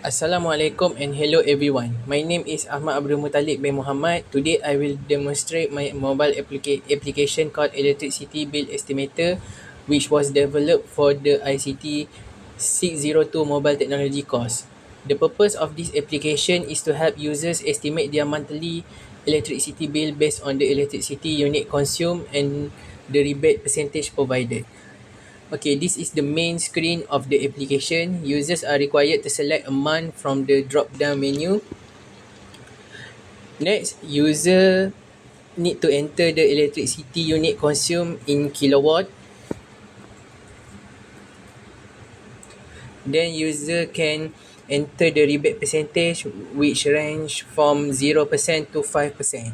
Assalamualaikum and hello everyone. My name is Ahmad Abdul Muttalib bin Muhammad. Today I will demonstrate my mobile application called Electricity Bill Estimator, which was developed for the ICT 602 mobile technology course. The purpose of this application is to help users estimate their monthly electricity bill based on the electricity unit consumed and the rebate percentage provided. Okay, this is the main screen of the application. Users are required to select a month from the drop-down menu. Next, user need to enter the electricity unit consumed in kilowatt. Then user can enter the rebate percentage, which range from 0% to 5%.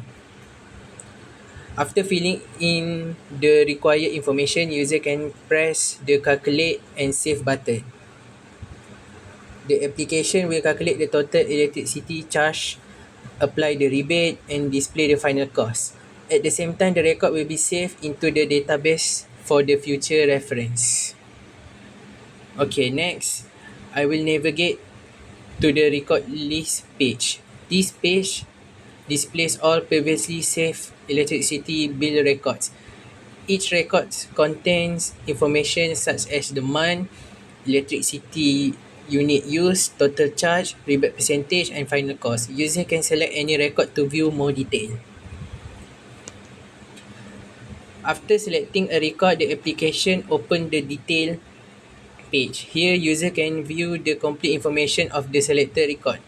After filling in the required information, user can press the calculate and save button. The application will calculate the total electricity charge, apply the rebate and display the final cost. At the same time, the record will be saved into the database for the future reference. Okay, next, I will navigate to the record list page. This page displays all previously saved electricity bill records. Each record contains information such as the month, electricity unit use, total charge, rebate percentage and final cost. User can select any record to view more detail. After selecting a record, the application open the detail page. Here, user can view the complete information of the selected record.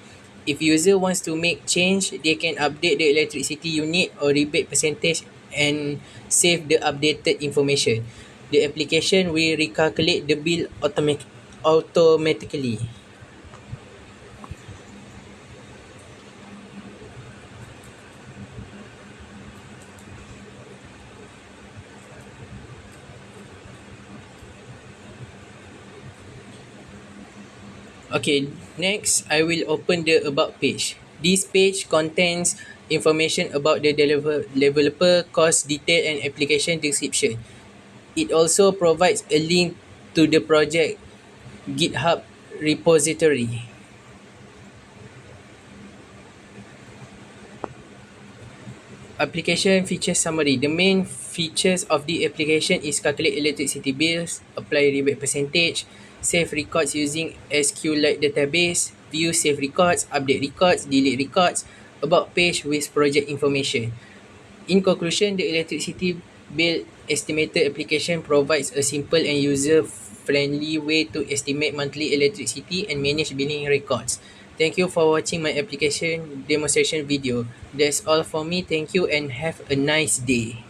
If user wants to make change, they can update the electricity unit or rebate percentage and save the updated information. The application will recalculate the bill automatically. Okay, next I will open the about page. This page contains information about the developer, cost detail and application description. It also provides a link to the project GitHub repository. Application feature summary. The main features of the application is calculate electricity bills, apply rebate percentage, save records using SQLite database, view save records, update records, delete records, about page with project information. In conclusion, the electricity bill estimator application provides a simple and user-friendly way to estimate monthly electricity and manage billing records. Thank you for watching my application demonstration video. That's all for me. Thank you and have a nice day.